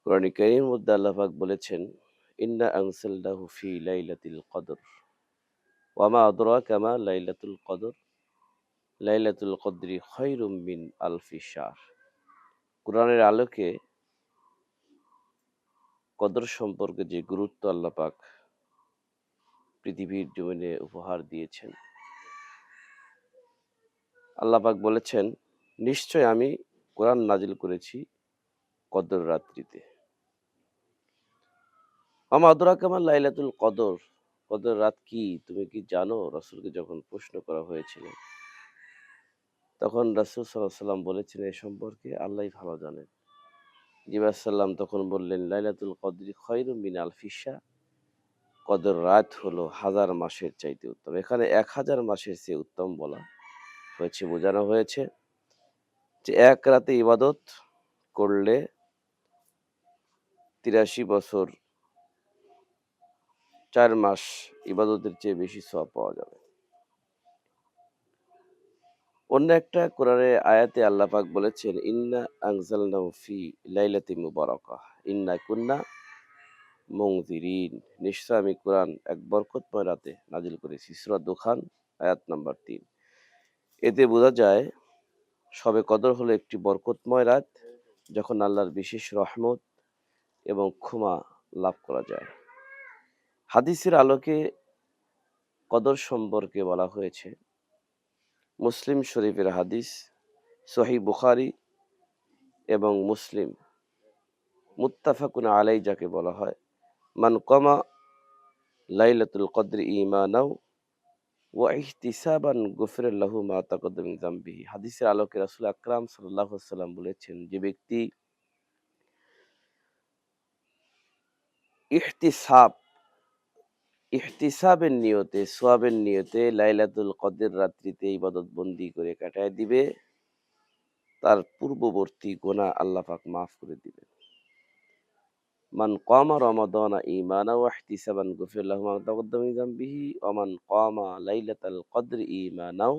কোরআনে কারীমের মধ্যে আল্লাহ পাক বলেছেন, ইন্না আনসালনাহু ফি লাইলাতিল কদর ওয়া মা আদরাকা মা লাইলাতুল কদর লাইলাতুল কদরি খায়রুম মিন আলফি শাহর। কোরআনের আলোকে কদর সম্পর্কে যে গুরুত্ব আল্লাহ পাক পৃথিবীর জমিনে উপহার দিয়েছেন, আল্লাহ পাক বলেছেন, নিশ্চয় আমি কোরআন নাজিল করেছি কদর রাত্রিতে। আমা আদরাকা মা লাইলাতুল কদর, কদর রাত কি তুমি কি জানো? রাসূলকে যখন প্রশ্ন করা হয়েছিল, তখন রাসূল সাল্লাল্লাহু আলাইহি ওয়াসাল্লাম বলেছেন এ সম্পর্কে আল্লাহই ভালো জানেন। জিবরাইল সাল্লাম তখন বললেন, লাইলাতুল কদরি খায়রুম মিন আলফি শাহর, কদর রাত হলো হাজার মাসের চাইতে উত্তম। এখানে ১,০০০ মাসের চেয়ে উত্তম বলা হয়েছে, বোঝানো হয়েছে যে এক রাতে ইবাদত করলে ৮৩ বছর ৪ মাস ইবাদতের চেয়ে বেশি সওয়াব পাওয়া যাবে। অন্য একটা কোরআনের আয়াতে আল্লাহ পাক বলেছেন, ইন্না আনজালনাহু ফি লাইলাতিন মুবারাকাহ ইন্না কুন্না মুনজিরিন। নিশ্চয় আমি কোরআন এক বরকতময় রাতে নাজিল করেছি। সূরা দুখান আয়াত নাম্বার ৩। এতে বোঝা যায় শবে কদর হলো একটি বরকতময় রাত, যখন আল্লাহর বিশেষ রহমত এবং ক্ষমা লাভ করা যায়। হাদিসের আলোকে কদর সম্পর্কে বলা হয়েছে, মুসলিম শরীফের হাদিস, সহিহ বুখারী এবং মুসলিম মুত্তাফাকুন আলাই যাকে বলা হয়, মান কমা লাইলাতুল কদরি ঈমানাও ওয়া ইহতিসাবান গুফিরা লাহু মা তাকাদ্দামা মিন যামবিহি। হাদিসের আলোকে রাসূল আকরাম সাল্লাল্লাহু আলাইহি ওয়াসাল্লাম বলেছেন, যে ব্যক্তি ইহতিসাব ইহতিসাবের নিয়তে, সওয়াবের নিয়তে লাইলাতুল কদর রাত্রিতে ইবাদত বন্দি করে কাটায় দিবে, তার পূর্ববর্তী গুনাহ আল্লাহ পাক মাফ করে দিবেন। মান কামা রমাদানা ঈমানাও ওয়া ইহতিসাবান গুফিরা লাহু মা তাকাদ্দামা মিন যামবিহি ওয়া মান কামা লাইলাতাল কদরি ঈমানাও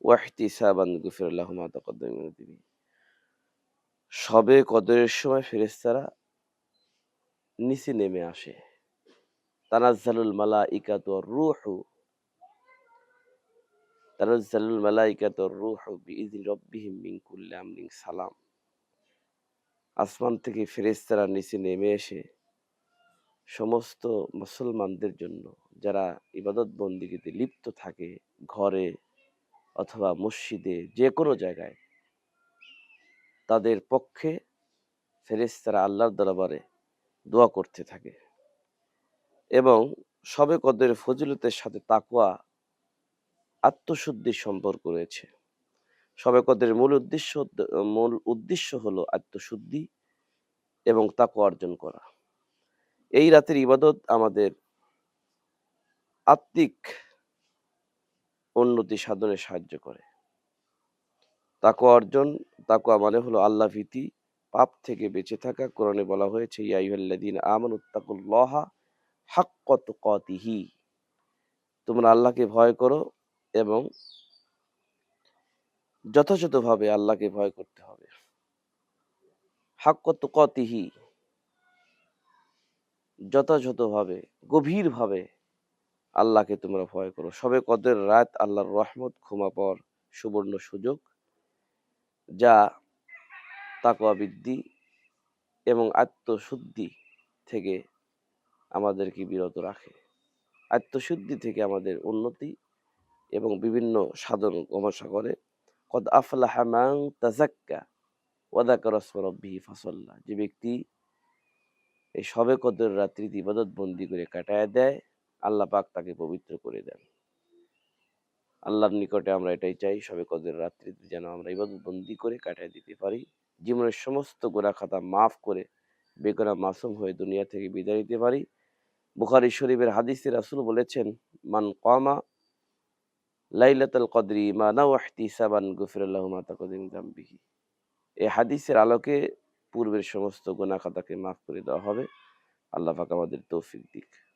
ওয়া ইহতিসাবান গুফিরা লাহু মা তাকাদ্দামা মিন যামবিহি। শবে কদরের সময় ফেরেশতারা নিচে নেমে আসে। তানাজ্জালুল মালাইকাতু ওয়ার রূহু তানাজ্জালুল মালাইকাতু ওয়ার রূহু বিইذনি রাব্বিহিম মিন কুল্লি আমরিন সালাম। আসমান থেকে ফেরেশতারা নিচে নেমে এসে সমস্ত মুসলমানদের জন্য, যারা ইবাদত বন্দেগীতে লিপ্ত থাকে, ঘরে অথবা মসজিদে যেকোনো জায়গায়, তাদের পক্ষে ফেরেশতারা আল্লাহর দরবারে দোয়া করতে থাকে। এবং শবে কদরের ফজিলতের সাথে তাকওয়া, আত্মশুদ্ধির সম্পর্ক রয়েছে। শবে কদরের মূল উদ্দেশ্য হলো আত্মশুদ্ধি এবং তাকওয়া অর্জন করা। এই রাতের ইবাদত আমাদের আত্মিক উন্নতি সাধনে সাহায্য করে। তাকওয়া অর্জন, তাকওয়া মানে হলো আল্লাহ ভীতি, পাপ থেকে বেঁচে থাকা। কোরআনে বলা হয়েছে, ইয়া আইয়ুহাল্লাযীনা আমানুত্তাকুল্লাহা হাক্কা তুকাতিহি, তোমরা আল্লাহকে ভয় করো এবং যথাযথভাবে আল্লাহকে ভয় করতে হবে। হাক্কা তুকাতিহি, যথাযথভাবে, গভীরভাবে আল্লাহকে তোমরা ভয় করো। শবে কদরের রাত আল্লাহর রহমত, ক্ষমা পাওয়ার সুবর্ণ সুযোগ, যা তাকওয়া বৃদ্ধি এবং আত্মশুদ্ধি থেকে আমাদেরকে বিরত রাখে। আত্মশুদ্ধি থেকে আমাদের উন্নতি এবং বিভিন্ন সাধন গবেষণা করে। কদ আফলাহা মান তাযাক্কা ওয়া যাকারা ইসমা রাব্বিহি ফাসাল্লা। যে ব্যক্তি এই শবে কদর রাত্রিতে ইবাদত বন্দি করে কাটায় দেয়, আল্লাহ পাক তাকে পবিত্র করে দেন। আল্লাহর নিকটে আমরা এটাই চাই, শবে কদর রাত্রিতে যেন আমরা ইবাদত বন্দি করে কাটায় দিতে পারি। জীবনের সমস্ত গুনাহ খাতা মাফ করে বেগুনাহ মাসুম হয়ে দুনিয়া থেকে বিদায় নিতে পারি। বুখারী শরীফের হাদিসে রাসূল বলেছেন, মান কামা লাইলাতুল কদরি ঈমানাও ওয়া ইহতিসাবান গুফিরা লাহু মা তাকাদ্দামা মিন যামবিহি। এই হাদিসের আলোকে পূর্বের সমস্ত গুনাহ খাতাকে মাফ করে দেওয়া হবে। আল্লাহ পাক আমাদের তৌফিক দিক।